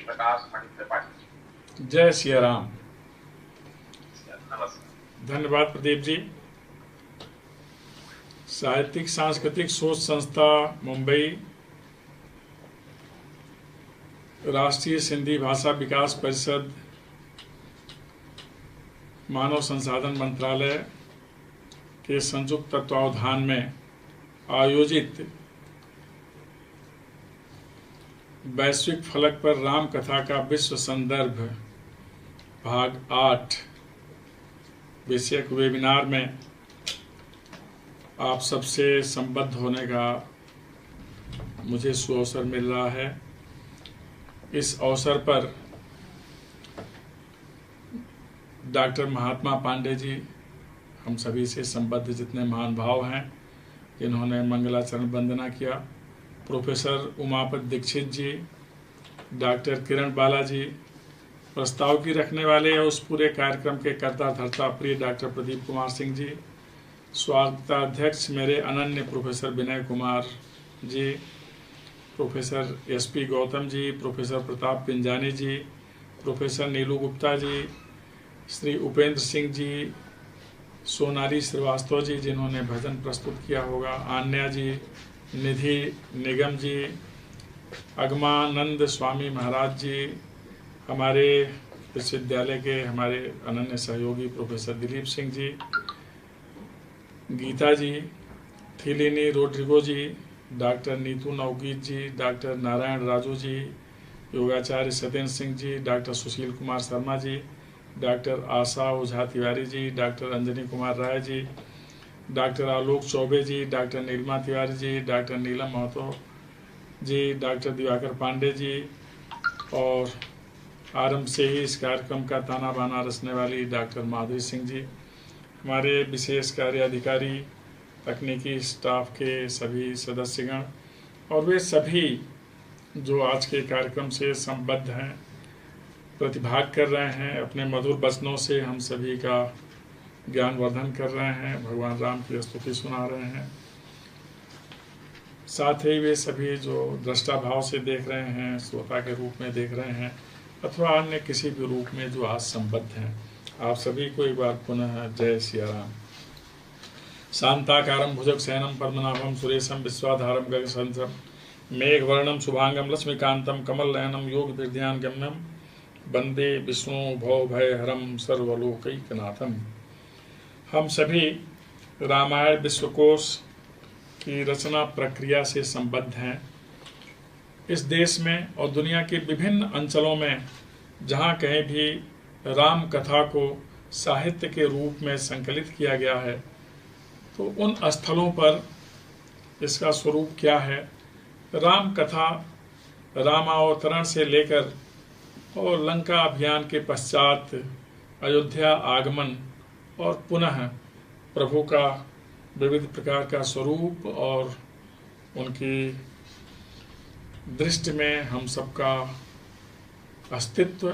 प्रकाश मणि त्रिपाठी। जय सिया राम। नमस्कार। धन्यवाद प्रदीप जी। साहित्यिक सांस्कृतिक सोच संस्था मुंबई, राष्ट्रीय सिंधी भाषा विकास परिषद, मानव संसाधन मंत्रालय के संयुक्त तत्वावधान में आयोजित वैश्विक फलक पर राम कथा का विश्व संदर्भ भाग 8 विषयक वेबिनार में आप सबसे संबद्ध होने का मुझे सुअवसर मिल रहा है। इस अवसर पर डॉक्टर महात्मा पांडे जी, हम सभी से संबद्ध जितने महान भाव हैं जिन्होंने मंगलाचरण वंदना किया, प्रोफेसर उमापति दीक्षित जी, डॉक्टर किरण बाला जी, प्रस्ताव की रखने वाले उस पूरे कार्यक्रम के कर्ता धर्ता प्रिय डॉक्टर प्रदीप कुमार सिंह जी, स्वागताध्यक्ष मेरे अनन्य professor Vinay Kumar ji, professor SP Gautam ji, professor Pratap Pinjani जी, प्रोफेसर नीलू गुप्ता जी, श्री उपेंद्र सिंह जी, सोनाली श्रीवास्तव जी जिन्होंने भजन प्रस्तुत किया होगा, आन्या जी, निधि निगम जी, अगमानंद स्वामी महाराज जी, हमारे विश्वविद्यालय के हमारे अनन्य सहयोगी प्रोफेसर दिलीप सिंह जी, गीता जी, थिलिनी रोड्रिगो जी, डॉक्टर नीतू नवगीत जी, doctor Narayan Raju ji, योगाचार्य Satyendra Singh ji, doctor Sushil Kumar Sharma ji, doctor आशा ओझा तिवारी जी, डॉक्टर अंजनी कुमार राय जी, डॉक्टर आलोक चौबे जी, डॉक्टर नीलिमा तिवारी जी, डॉक्टर नीलम महतो जी, डॉक्टर दिवाकर पांडे जी, और आरंभ से ही इस कार्यक्रम का ताना बाना रचने वाली डॉक्टर माधुरी सिंह जी, हमारे विशेष कार्य अधिकारी, तकनीकी स्टाफ के सभी सदस्यगण और वे सभी जो आज के कार्यक्रम से संबद्ध हैं, प्रतिभाग कर रहे हैं, अपने मधुर वचनों से हम सभी का ज्ञानवर्धन कर रहे हैं, भगवान राम की स्तुति सुना रहे हैं। साथ ही वे सभी जो दृष्टा भाव से देख रहे हैं, श्रोता के रूप में देख रहे हैं, अथवा अन्य किसी भी रूप में जो आज संबद्ध हैं, आप सभी को एक बार पुनः जय सिया राम। शांताकारं भुजगशयनं पद्मनाभं सुरेशं विश्वाधारं गगनसदृशं मेघवर्णं शुभांगं लक्ष्मीकान्तं कमलनयनं योगविद्यां गम्यं वंदे विष्णु भवभयहरं सर्वलोकैकनाथं। हम सभी रामायण विश्वकोश की रचना प्रक्रिया से संबद्ध हैं। इस देश में और दुनिया के विभिन्न अंचलों में जहाँ कहीं भी राम कथा को साहित्य के रूप में संकलित किया गया है, तो उन स्थलों पर इसका स्वरूप क्या है, राम कथा रामावतरण से लेकर और लंका अभियान के पश्चात अयोध्या आगमन और पुनः प्रभु का विविध प्रकार का स्वरूप और उनकी दृष्टि में हम सबका अस्तित्व,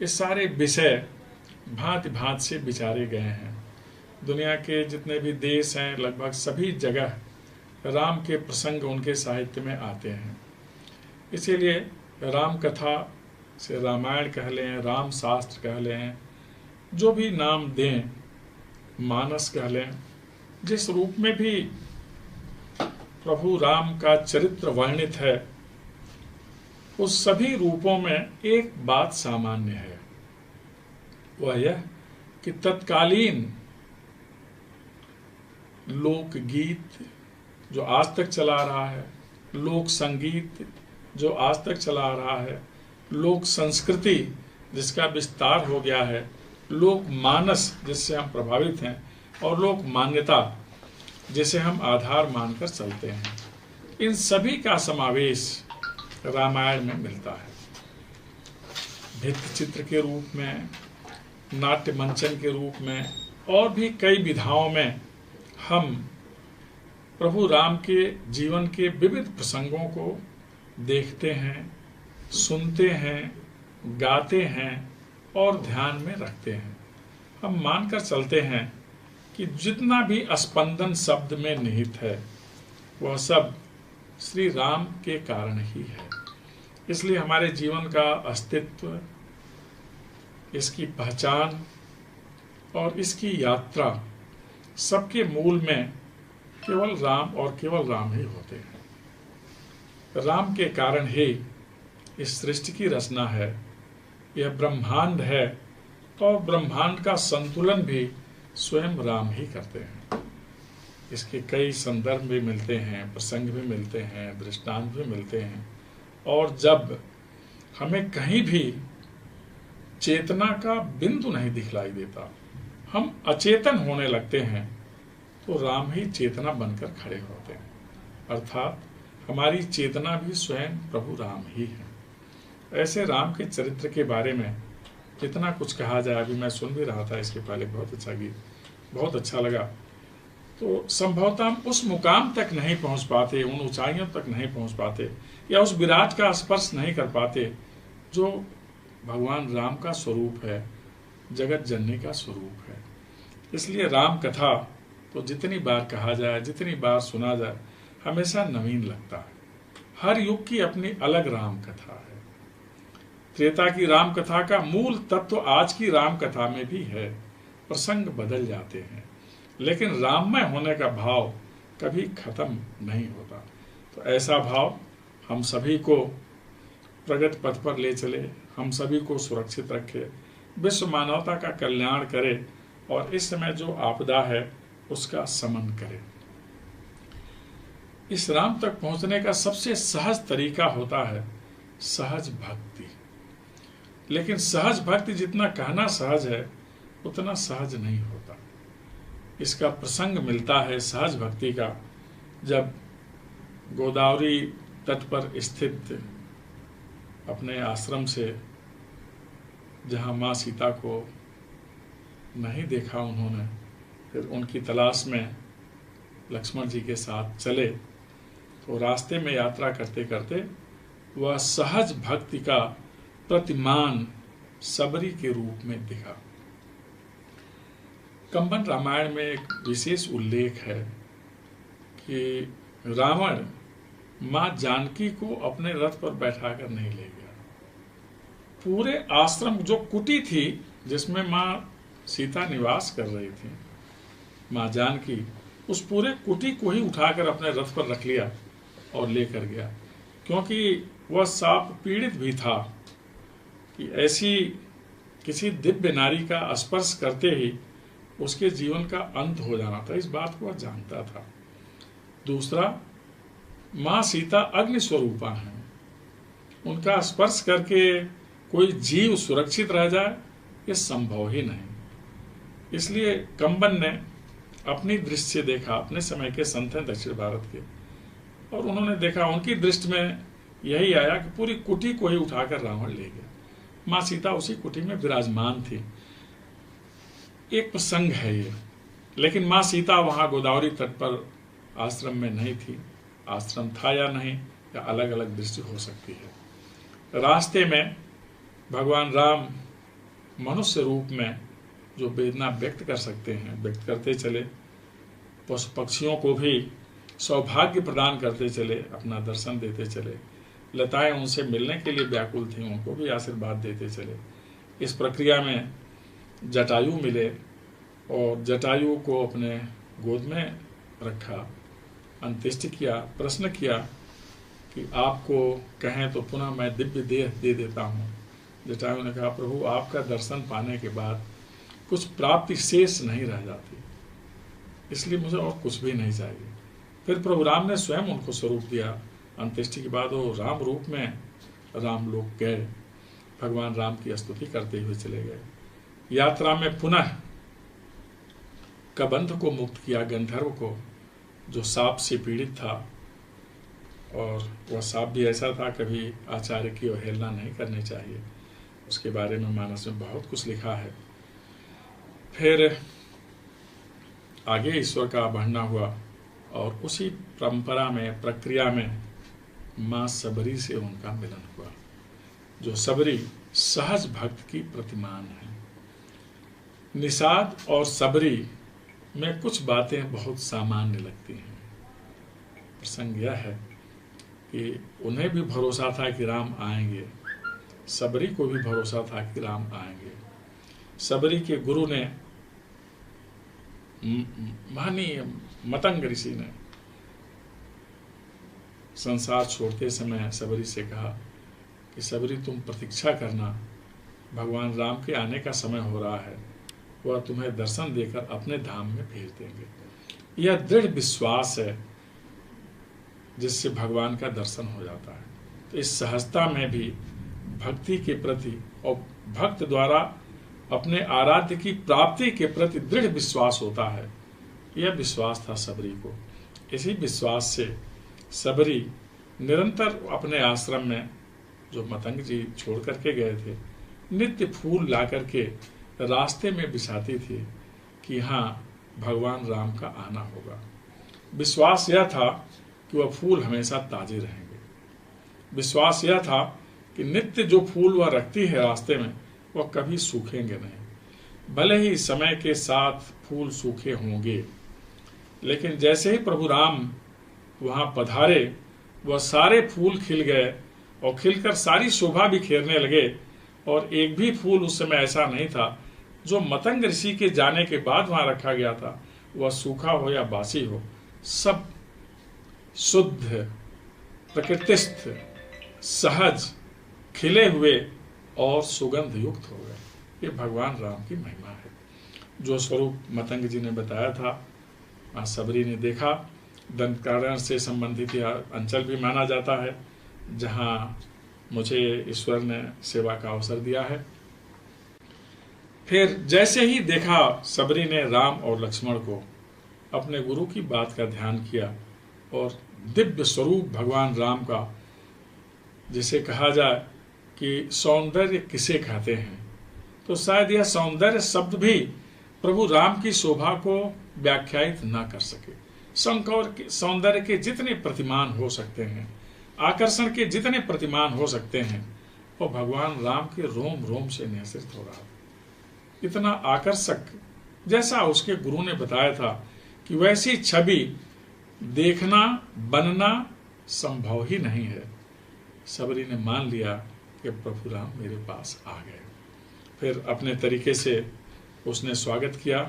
ये सारे विषय भांति भांति से विचारे गए हैं। दुनिया के जितने भी देश हैं, लगभग सभी जगह राम के प्रसंग उनके साहित्य में आते हैं। इसीलिए राम कथा से रामायण कह लें, राम शास्त्र कह लें, जो भी नाम दें, मानस कह लें, जिस रूप में भी प्रभु राम का चरित्र वर्णित है, उस सभी रूपों में एक बात सामान्य है, वह यह कि तत्कालीन लोकगीत जो आज तक चला रहा है, लोक संगीत जो आज तक चला रहा है, लोक संस्कृति जिसका विस्तार हो गया है, लोक मानस जिससे हम प्रभावित हैं, और लोक मान्यता जिसे हम आधार मानकर चलते हैं, इन सभी का समावेश रामायण में मिलता है। भित्ति चित्र के रूप में, नाट्य मंचन के रूप में और भी कई विधाओं में हम प्रभु राम के जीवन के विविध प्रसंगों को देखते हैं, सुनते हैं, गाते हैं और ध्यान में रखते हैं। हम मानकर चलते हैं कि जितना भी स्पंदन शब्द में निहित है, वह सब श्री राम के कारण ही है। इसलिए हमारे जीवन का अस्तित्व, इसकी पहचान और इसकी यात्रा, सबके मूल में केवल राम और केवल राम ही होते हैं। राम के कारण ही इस सृष्टि की रचना है, यह ब्रह्मांड है, और ब्रह्मांड का संतुलन भी स्वयं राम ही करते हैं। इसके कई संदर्भ भी मिलते हैं, प्रसंग भी मिलते हैं, दृष्टांत भी मिलते हैं। और जब हमें कहीं भी चेतना का बिंदु नहीं दिखलाई देता, हम अचेतन होने लगते हैं, तो राम ही चेतना बनकर खड़े होते हैं। अर्थात हमारी चेतना भी स्वयं प्रभु राम ही है। ऐसे राम के चरित्र के बारे में जितना कुछ कहा जाए, अभी मैं सुन भी रहा था इसके पहले, बहुत अच्छा गीत, बहुत अच्छा लगा। तो संभवतः हम उस मुकाम तक नहीं पहुंच पाते, उन ऊंचाइयों तक नहीं पहुंच पाते, या उस विराट का स्पर्श नहीं कर पाते जो भगवान राम का स्वरूप है, जगत जननी का स्वरूप है। इसलिए राम कथा तो जितनी बार कहा जाए, जितनी बार सुना जाए, हमेशा नवीन लगता है। हर युग की अपनी अलग राम कथा है। त्रेता की राम कथा का मूल तत्व आज की राम कथा में भी है। प्रसंग बदल जाते हैं, लेकिन राममय होने का भाव कभी खत्म नहीं होता। तो ऐसा भाव हम सभी को प्रगति पथ पर ले चले, हम सभी को सुरक्षित रखे, विश्व मानवता का कल्याण करे, और इस समय जो आपदा है उसका शमन करे। इस राम तक पहुंचने का सबसे सहज तरीका होता है सहज भक्ति। लेकिन सहज भक्ति जितना कहना सहज है, उतना सहज नहीं होता। इसका प्रसंग मिलता है सहज भक्ति का, जब गोदावरी तट पर स्थित अपने आश्रम से, जहां मां सीता को नहीं देखा उन्होंने, फिर उनकी तलाश में लक्ष्मण जी के साथ चले, तो रास्ते में यात्रा करते करते वह सहज भक्ति का प्रतिमान सबरी के रूप में दिखा। कंबन रामायण में एक विशेष उल्लेख है कि रावण मां जानकी को अपने रथ पर बैठाकर नहीं ले गया। पूरे आश्रम, जो कुटी थी जिसमें मां सीता निवास कर रही थी, मां जानकी, उस पूरे कुटी को ही उठाकर अपने रथ पर रख लिया और लेकर गया, क्योंकि वह साप पीड़ित भी था कि ऐसी किसी दिव्य नारी का स्पर्श करते ही उसके जीवन का अंत हो जाना था। इस बात को वह जानता था। दूसरा, मां सीता अग्नि स्वरूपा हैं, उनका स्पर्श करके कोई जीव सुरक्षित रह जाए, ये संभव ही नहीं। इसलिए कंबन ने अपनी दृष्टि से देखा, अपने समय के संत हैं दक्षिण भारत के, और उन्होंने देखा, उनकी दृष्टि में यही आया कि पूरी कुटी को ही उठाकर रावण ले गया। मां सीता उसी कुटी में विराजमान थी। एक प्रसंग है ये, लेकिन मां सीता वहां गोदावरी तट पर आश्रम में नहीं थी। आश्रम था या नहीं, या अलग अलग दृष्टि हो सकती है। रास्ते में भगवान राम मनुष्य रूप में जो वेदना व्यक्त कर सकते हैं, व्यक्त करते चले, पशु पक्षियों को भी सौभाग्य प्रदान करते चले, अपना दर्शन देते चले। लताएं उनसे मिलने के लिए व्याकुल थीं, उनको भी आशीर्वाद देते चले। इस प्रक्रिया में जटायु मिले और जटायु को अपने गोद में रखा, अंत्येष्टि किया, प्रश्न किया कि आपको कहें तो पुनः मैं दिव्य देह दे देता हूँ। जटायु ने कहा, प्रभु आपका दर्शन पाने के बाद कुछ प्राप्ति शेष नहीं रह जाती, इसलिए मुझे और कुछ भी नहीं चाहिए। फिर प्रभु राम ने स्वयं उनको स्वरूप दिया। अंत्येष्टि के बाद वो राम रूप में राम लोग गए, भगवान राम की स्तुति करते हुए चले गए। यात्रा में पुनः कबंध को मुक्त किया, गंधर्व को, जो सांप से पीड़ित था, और वह सांप भी ऐसा था, कभी आचार्य की अवहेलना नहीं करनी चाहिए। उसके बारे में मानस में बहुत कुछ लिखा है। फिर आगे ईश्वर का बढ़ना हुआ, और उसी परंपरा में, प्रक्रिया में मां सबरी से उनका मिलन हुआ, जो सबरी सहज भक्त की प्रतिमान है। निषाद और सबरी में कुछ बातें बहुत सामान्य लगती हैं। प्रसंग यह है कि उन्हें भी भरोसा था कि राम आएंगे, सबरी को भी भरोसा था कि राम आएंगे। सबरी के गुरु ने, महनीय मतंग ऋषि ने, संसार छोड़ते समय सबरी से कहा कि सबरी तुम प्रतीक्षा करना, भगवान राम के आने का समय हो रहा है, वह तुम्हें दर्शन देकर अपने धाम में भेज देंगे। यह दृढ़ विश्वास है जिससे भगवान का दर्शन हो जाता है। तो इस सहजता में भी भक्ति के प्रति और भक्त द्वारा अपने आराध्य की प्राप्ति के प्रति दृढ़ विश्वास होता है। यह विश्वास था सबरी को। इसी विश्वास से सबरी निरंतर अपने आश्रम में, जो मतंग जी छोड़ करके गए थे, नित्य फूल ला करके रास्ते में बिछाती थी कि हाँ, भगवान राम का आना होगा। विश्वास यह था कि वह फूल हमेशा ताजे रहेंगे। विश्वास यह था कि नित्य जो फूल वह रखती है रास्ते में, वह कभी सूखेंगे नहीं। भले ही समय के साथ फूल सूखे होंगे, लेकिन जैसे ही प्रभु राम वहां पधारे, वह सारे फूल खिल गए और खिलकर सारी शोभा बिखेरने लगे। और एक भी फूल उस समय ऐसा नहीं था जो मतंग ऋषि के जाने के बाद वहां रखा गया था, वह सूखा हो या बासी हो, सब शुद्ध, प्रकृतिस्थ, सहज, खिले हुए और सुगंध युक्त हो गए। ये भगवान राम की महिमा है। जो स्वरूप मतंग जी ने बताया था, सबरी ने देखा। दंतकारण से संबंधित यह अंचल भी माना जाता है जहां मुझे ईश्वर ने सेवा का अवसर दिया है। फिर जैसे ही देखा, सबरी ने राम और लक्ष्मण को, अपने गुरु की बात का ध्यान किया और दिव्य स्वरूप भगवान राम का, जिसे कहा जाए कि सौंदर्य किसे कहते हैं, तो शायद यह सौंदर्य शब्द भी प्रभु राम की शोभा को व्याख्यायित न कर सके। सौंदर्य के जितने प्रतिमान हो सकते हैं, आकर्षण के जितने प्रतिमान हो सकते हैं, वो भगवान राम के रोम रोम से निःसृत हो रहा। इतना आकर्षक, जैसा उसके गुरु ने बताया था कि वैसी छवि देखना, बनना संभव ही नहीं है। सबरी ने मान लिया कि प्रभु राम मेरे पास आ गए। फिर अपने तरीके से उसने स्वागत किया।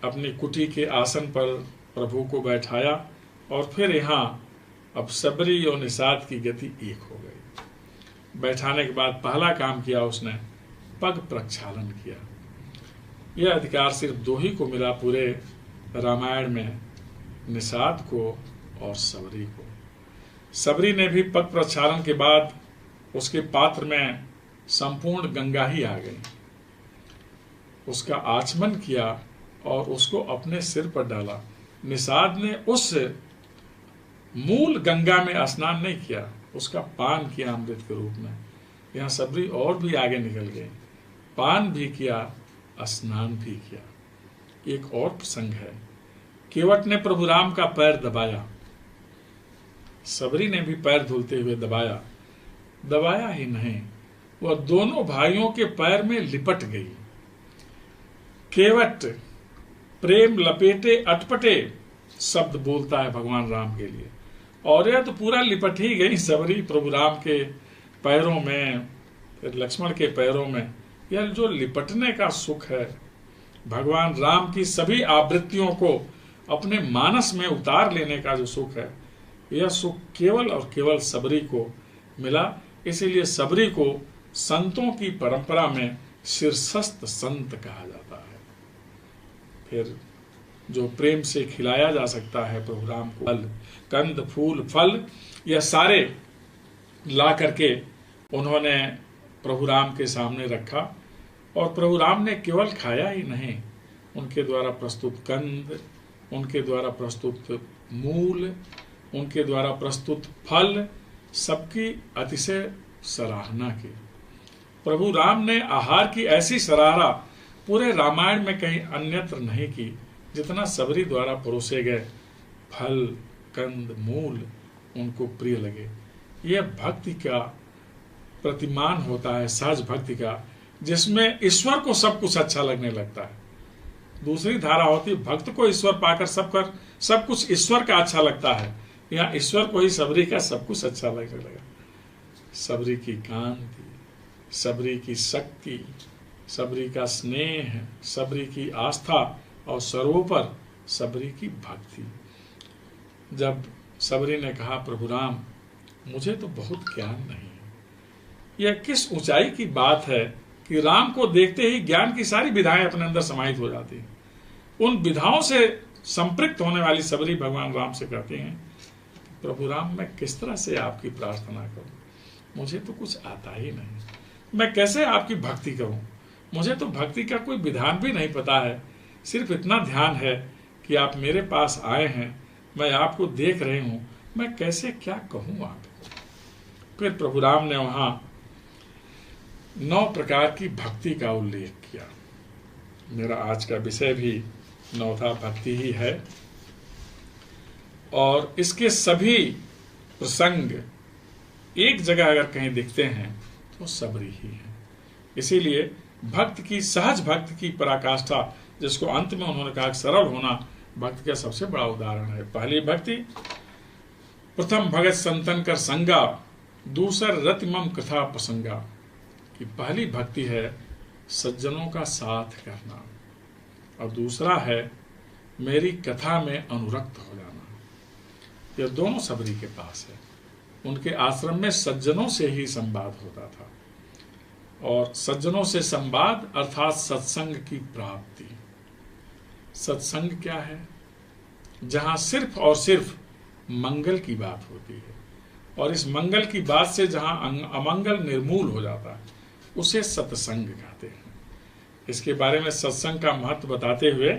अपनी कुटी के आसन पर प्रभु को बैठाया और फिर यहाँ अब सबरी और निषाद की गति एक हो गई। बैठाने के बाद पहला काम किया उसने, पग प्रक्षालन किया। यह अधिकार सिर्फ दो ही को मिला पूरे रामायण में, निषाद को और सबरी को। सबरी ने भी पग प्रक्षालन के बाद उसके पात्र में संपूर्ण गंगा ही आ गई। उसका आचमन किया और उसको अपने सिर पर डाला। निषाद ने उस मूल गंगा में स्नान नहीं किया, उसका पान किया अमृत के रूप में। यहाँ सबरी और भी आगे निकल गए, पान भी किया, स्नान भी किया। एक और प्रसंग है, केवट ने प्रभु राम का पैर दबाया, सबरी ने भी पैर धुलते हुए दबाया। दबाया ही नहीं, वह दोनों भाइयों के पैर में लिपट गई। केवट प्रेम लपेटे अटपटे शब्द बोलता है भगवान राम के लिए, और यह तो पूरा लिपट ही गई सबरी प्रभु राम के पैरों में, फिर लक्ष्मण के पैरों में। यह जो लिपटने का सुख है, भगवान राम की सभी आवृत्तियों को अपने मानस में उतार लेने का जो सुख है, यह सुख केवल और केवल सबरी को मिला। इसीलिए सबरी को संतों की परंपरा में शीर्षस्थ संत कहा जाता है। फिर जो प्रेम से खिलाया जा सकता है प्रभु राम को, फल, कंद, फूल, फल, यह सारे ला करके उन्होंने प्रभु राम के सामने रखा। और प्रभु राम ने केवल खाया ही नहीं, उनके द्वारा प्रस्तुत कंद, उनके द्वारा प्रस्तुत मूल, उनके द्वारा प्रस्तुत फल, सबकी अतिशय सराहना की। प्रभु राम ने आहार की ऐसी सराहना पूरे रामायण में कहीं अन्यत्र नहीं की जितना सबरी द्वारा परोसे गए फल, कंद, मूल उनको प्रिय लगे। यह भक्ति का प्रतिमान होता है, सहज भक्ति का, जिसमें ईश्वर को सब कुछ अच्छा लगने लगता है। दूसरी धारा होती है, भक्त को ईश्वर पाकर सब कुछ ईश्वर का अच्छा लगता है, यहाँ ईश्वर को ही सबरी का सब कुछ अच्छा लगने लगा। सबरी की कांति, सबरी की शक्ति, सबरी का स्नेह, सबरी की आस्था और सर्वोपर सबरी की भक्ति। जब सबरी ने कहा, प्रभु राम मुझे तो बहुत ज्ञान नहीं है, यह किस ऊंचाई की बात है कि राम को देखते ही ज्ञान की सारी विधाएं अपने अंदर समाहित हो जाती हैं। उन विधाओं से संपृक्त होने वाली सबरी भगवान राम से कहती हैं, प्रभु राम मैं किस तरह से आपकी प्रार्थना करूं, मुझे तो कुछ आता ही नहीं, मैं कैसे आपकी भक्ति करूं, मुझे तो भक्ति का कोई विधान भी नहीं पता है, सिर्फ इतना ध्यान है कि आप मेरे पास आए हैं, मैं आपको देख रही हूं, मैं कैसे क्या कहूं आपको। फिर प्रभु राम ने वहां 9 प्रकार की भक्ति का उल्लेख किया। मेरा आज का विषय भी 9वां भक्ति ही है और इसके सभी प्रसंग एक जगह अगर कहीं दिखते हैं तो सबरी ही है। इसीलिए भक्त की, सहज भक्त की पराकाष्ठा, जिसको अंत में उन्होंने कहा सरल होना, भक्ति का सबसे बड़ा उदाहरण है। पहली भक्ति, प्रथम भगत संतन कर संगा, दूसर रतिमम कथा प्रसंगा। कि पहली भक्ति है सज्जनों का साथ करना और दूसरा है मेरी कथा में अनुरक्त हो जाना। यह दोनों सबरी के पास है। उनके आश्रम में सज्जनों से ही संवाद होता था और सज्जनों से संवाद अर्थात सत्संग की प्राप्ति। सत्संग क्या है? जहां सिर्फ और सिर्फ मंगल की बात होती है और इस मंगल की बात से जहां अमंगल निर्मूल हो जाता है उसे सत्संग कहते हैं। इसके बारे में सत्संग का महत्व बताते हुए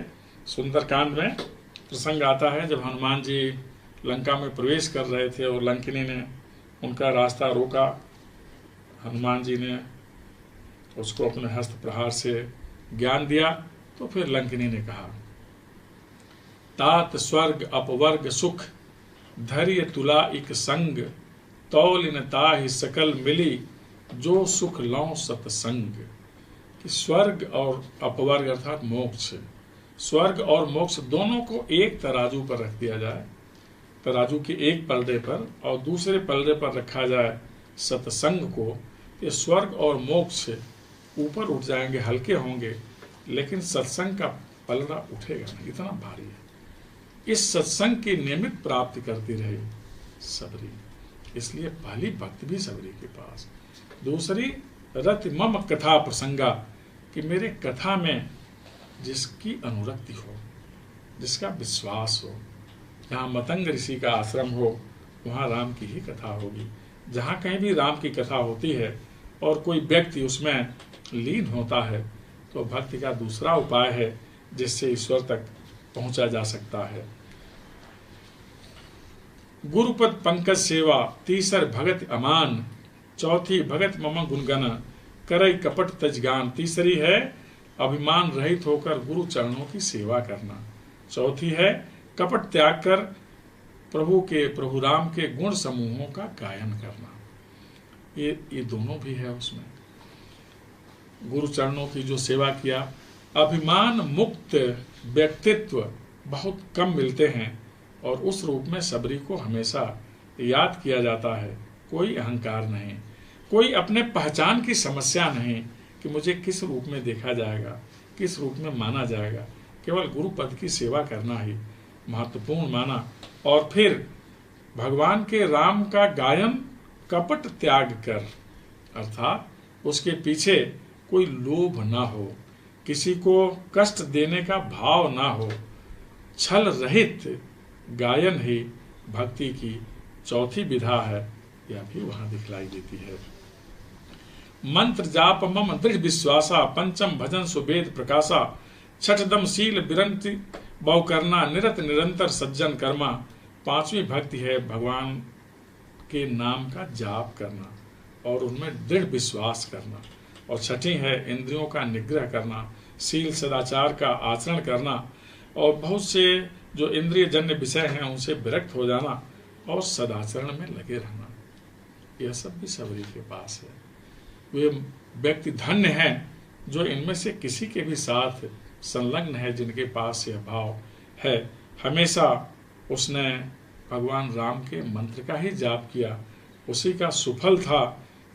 सुंदरकांड में प्रसंग आता है, जब हनुमान जी लंका में प्रवेश कर रहे थे और लंकिनी ने उनका रास्ता रोका। हनुमान जी ने उसको अपने हस्त प्रहार से ज्ञान दिया तो फिर लंकिनी ने कहा, तात स्वर्ग अपवर्ग सुख, धैर्य तुला इक संग, तौलिन ताहि सकल मिली, जो सुख लौ सत्संग। कि स्वर्ग और अपवर्ग अर्थात मोक्ष, स्वर्ग और मोक्ष दोनों को एक तराजू पर रख दिया जाए, तराजू के एक पलड़े पर, और दूसरे पलड़े पर रखा जाए सत्संग को। ये स्वर्ग और मोक्ष ऊपर उठ जाएंगे, हल्के होंगे, लेकिन सत्संग का पलड़ा उठेगा नहीं, इतना भारी है। इस सत्संग की नियमित प्राप्ति करती रही सबरी, इसलिए पहली भक्ति भी सबरी के पास। दूसरी रति मम कथा प्रसंगा, कि मेरे कथा में जिसकी अनुरक्ति हो, जिसका विश्वास हो। जहाँ मतंग ऋषि का आश्रम हो वहाँ राम की ही कथा होगी। जहाँ कहीं भी राम की कथा होती है और कोई व्यक्ति उसमें लीन होता है तो भक्ति का दूसरा उपाय है जिससे ईश्वर तक पहुंचा जा सकता है। गुरुपद पंकज सेवा, तीसर भगत अमान, चौथी भगत मम गुणगन, करई कपट तजगान। तीसरी है अभिमान रहित होकर गुरु चरणों की सेवा करना। चौथी है कपट त्याग कर प्रभु राम के गुण समूहों का गायन करना। ये दोनों भी है उसमें। गुरु चरणों की जो सेवा किया, अभिमान मुक्त व्यक्तित्व बहुत कम मिलते हैं और उस रूप में सबरी को हमेशा याद किया जाता है। कोई अहंकार नहीं, कोई अपने पहचान की समस्या नहीं कि मुझे किस रूप में देखा जाएगा, किस रूप में माना जाएगा। केवल गुरु पद की सेवा करना ही महत्वपूर्ण माना और फिर भगवान के राम का गायन कपट त्याग कर, अर्थात उसके पीछे कोई लोभ ना हो, किसी को कष्ट देने का भाव ना हो, छल रहित गायन ही भक्ति की चौथी विधा है। यह भी वहां दिखलाई देती है। मंत्र जाप मम दृढ़ विश्वासा, पंचम भजन सुवेद प्रकाशा, छठदम शील विरंति बहु करना, निरत निरंतर सज्जन कर्मा। पांचवी भक्ति है भगवान के नाम का जाप करना और उनमें दृढ़ विश्वास करना। और छठी है इंद्रियों का निग्रह करना, शील सदाचार का आचरण करना और बहुत से जो इंद्रिय जन्य विषय हैं उनसे विरक्त हो जाना और सदाचरण में लगे रहना। यह सब भी सबरी के पास है। वे व्यक्ति धन्य हैं जो इनमें से किसी के भी साथ संलग्न है, जिनके पास यह भाव है। हमेशा उसने भगवान राम के मंत्र का ही जाप किया, उसी का सुफल था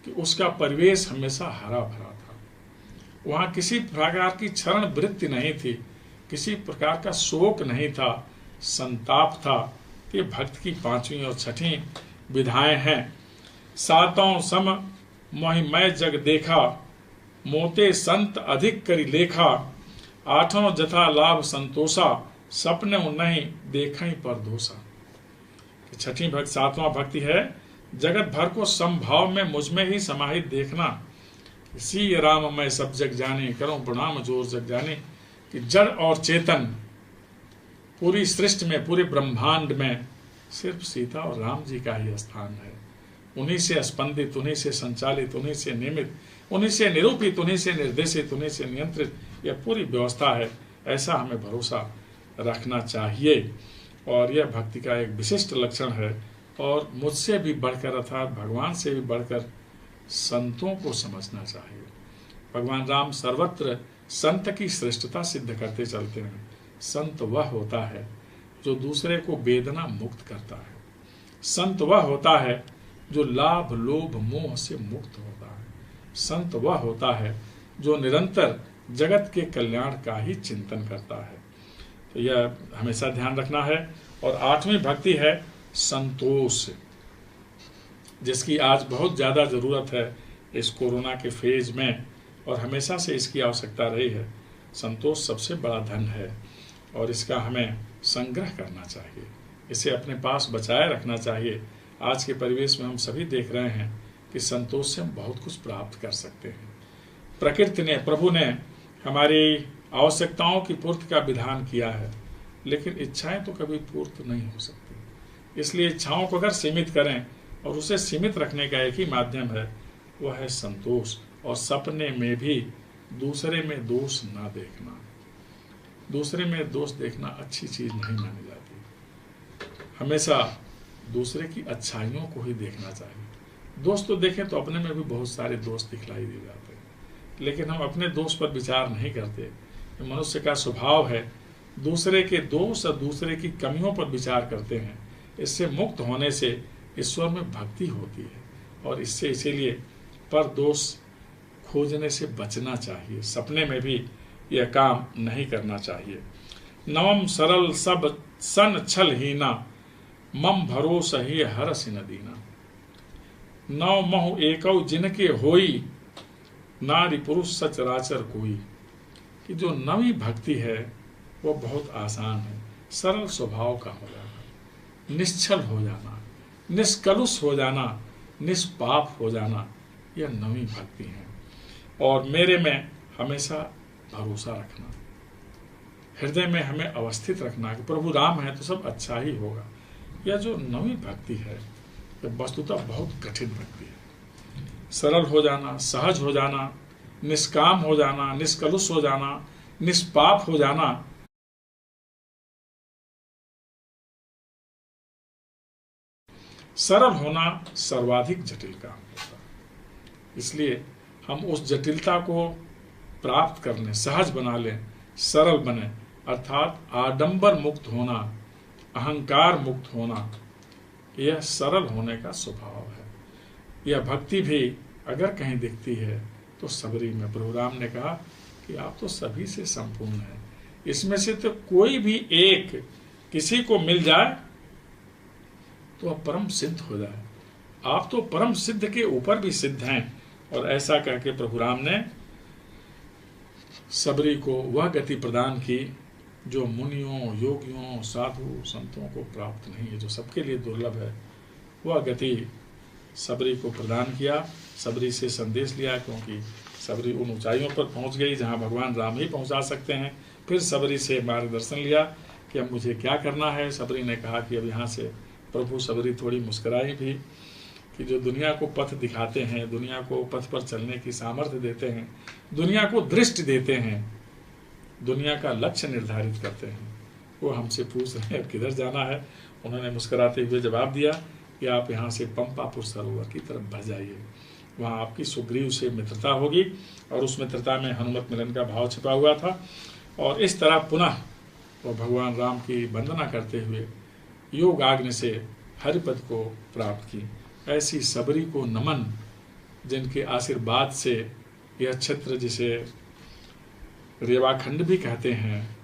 कि उसका परिवेश हमेशा हरा भरा था। वहाँ किसी प्रकार की क्षरण वृत्ति नहीं थी, किसी प्रकार का शोक नहीं था, संताप था। कि भक्त की 5वीं और 6वीं विधाएं हैं। 7 सम मोहि मैं जग देखा, मोते संत अधिक करी लेखा। 8 जथा लाभ संतोषा, सपने नहीं देखई पर दोषा। 6वीं भक्ति 7वां भक्ति है, जगत भर को समभाव में मुझ में ही समाहित देखना। सी राम मैं सब जग जाने, करूं प्रणाम जोर जग जाने। कि जड़ और चेतन पूरी सृष्टि में, पूरे ब्रह्मांड में सिर्फ सीता और राम जी का ही स्थान है। उन्हीं से स्पंदित, उन्हीं से संचालित, उन्हीं से नियमित, उन्हीं से निरूपित, उन्हीं से निर्देशित, उन्हीं से नियंत्रित यह पूरी व्यवस्था है। ऐसा हमें भरोसा रखना चाहिए और यह भक्ति का एक विशिष्ट लक्षण है। और मुझसे भी बढ़कर अर्थात भगवान से भी बढ़कर संतों को समझना चाहिए। भगवान राम सर्वत्र संत की श्रेष्ठता सिद्ध करते चलते हैं। संत वह होता है जो दूसरे को वेदना मुक्त करता है। संत वह होता है जो लाभ लोभ मोह से मुक्त होता है। संत वह होता है जो निरंतर जगत के कल्याण का ही चिंतन करता है। तो यह हमेशा ध्यान रखना है। और 8वीं भक्ति है संतोष, जिसकी आज बहुत ज्यादा जरूरत है इस कोरोना के फेज में, और हमेशा से इसकी आवश्यकता रही है। संतोष सबसे बड़ा धन है और इसका हमें संग्रह करना चाहिए, इसे अपने पास बचाए रखना चाहिए। आज के परिवेश में हम सभी देख रहे हैं कि संतोष से हम बहुत कुछ प्राप्त कर सकते हैं। प्रकृति ने, प्रभु ने हमारी आवश्यकताओं की पूर्ति का विधान किया है, लेकिन इच्छाएं तो कभी पूर्त नहीं हो सकती। इसलिए इच्छाओं को अगर सीमित करें, और उसे सीमित रखने का एक ही माध्यम है, वह है संतोष। और सपने में भी दूसरे में दोष ना देखना। दूसरे में दोष देखना अच्छी चीज नहीं मानी जाती। हमेशा दूसरे की अच्छाइयों को ही देखना चाहिए। दोष तो देखें तो अपने में भी बहुत सारे दोष दिखलाई दे जाते हैं, लेकिन हम अपने दोष पर विचार नहीं करते। मनुष्य का स्वभाव है दूसरे के दोष और दूसरे की कमियों पर विचार करते हैं। इससे मुक्त होने से ईश्वर में भक्ति होती है, और इससे इसीलिए पर दोष खोजने से बचना चाहिए। सपने में भी यह काम नहीं करना चाहिए। नवम सरल सब सन छल हीना, मम भरोसा ही हरस न दीना। नव महु एकौ जिनके होई, नारी पुरुष सचराचर कोई। कि जो नवी भक्ति है वो बहुत आसान है। सरल स्वभाव का हो जाना, निश्चल हो जाना, निष्कलुष हो जाना, निष्पाप हो जाना, यह नवी भक्ति है। और मेरे में हमेशा भरोसा रखना, हृदय में हमें अवस्थित रखना कि प्रभु राम है तो सब अच्छा ही होगा। यह जो नवी भक्ति है यह वस्तुतः बहुत कठिन भक्ति है। सरल हो जाना, सहज हो जाना, निष्काम हो जाना, निष्कलुष हो जाना, निष्पाप हो जाना, सरल होना सर्वाधिक जटिल काम होता है। इसलिए हम उस जटिलता को प्राप्त कर लें, सहज बना लें, सरल बने, अर्थात आडंबर मुक्त होना, अहंकार मुक्त होना, यह सरल होने का स्वभाव है। यह भक्ति भी अगर कहीं दिखती है तो सबरी में। प्रभु राम ने कहा कि आप तो सभी से संपूर्ण हैं, इसमें से तो कोई भी एक किसी को मिल जाए तो आप परम सिद्ध हो जाए। आप तो परम सिद्ध के ऊपर भी सिद्ध हैं। और ऐसा करके प्रभु राम ने सबरी को वह गति प्रदान की जो मुनियों, योगियों, साधु, संतों को प्राप्त नहीं है, जो सबके लिए दुर्लभ है। वह गति सबरी को प्रदान किया। सबरी से संदेश लिया, क्योंकि सबरी उन ऊंचाइयों पर पहुंच गई जहां भगवान राम ही पहुंचा सकते हैं। फिर सबरी से मार्गदर्शन लिया कि अब मुझे क्या करना है। सबरी ने कहा कि अब यहाँ से प्रभु, सबरी थोड़ी मुस्कुराई भी कि जो दुनिया को पथ दिखाते हैं, दुनिया को पथ पर चलने की सामर्थ्य देते हैं, दुनिया को दृष्टि देते हैं, दुनिया का लक्ष्य निर्धारित करते हैं, वो हमसे पूछ रहे हैं किधर जाना है। उन्होंने मुस्कुराते हुए जवाब दिया कि आप यहाँ से पंपापुर सरोवर की तरफ बढ़ जाइए, वहाँ आपकी सुग्रीव से मित्रता होगी। और उस मित्रता में हनुमत मिलन का भाव छिपा हुआ था। और इस तरह पुनः वो भगवान राम की वंदना करते हुए योगाग्नि से हरिपद को प्राप्त की। ऐसी सबरी को नमन, जिनके आशीर्वाद से यह क्षेत्र, जिसे रेवाखंड भी कहते हैं,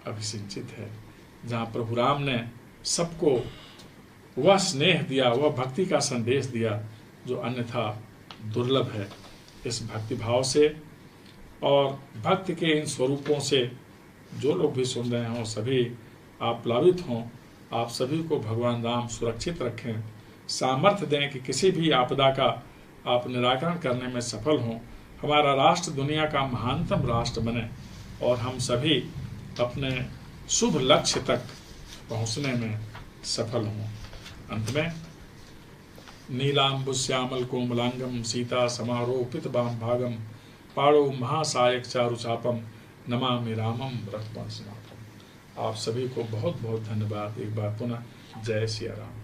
अभिसिंचित है, जहाँ प्रभु राम ने सबको वह स्नेह दिया, वह भक्ति का संदेश दिया जो अन्यथा दुर्लभ है। इस भक्ति भाव से और भक्ति के इन स्वरूपों से जो लोग भी सुन रहे हों, सभी आप प्लावित हों। आप सभी को भगवान राम सुरक्षित रखें, सामर्थ्य दें कि किसी भी आपदा का आप निराकरण करने में सफल हों। हमारा राष्ट्र दुनिया का महानतम राष्ट्र बने और हम सभी अपने शुभ लक्ष्य तक पहुँचने में सफल हों। अंत में नीलांबुश्यामल कोमलांगम सीता समारोपित बाम भागम पाड़ो महासायक चारुचापम नमामि रामम रघुवंशनाथम। आप सभी को बहुत बहुत धन्यवाद। एक बार पुनः जय सिया राम।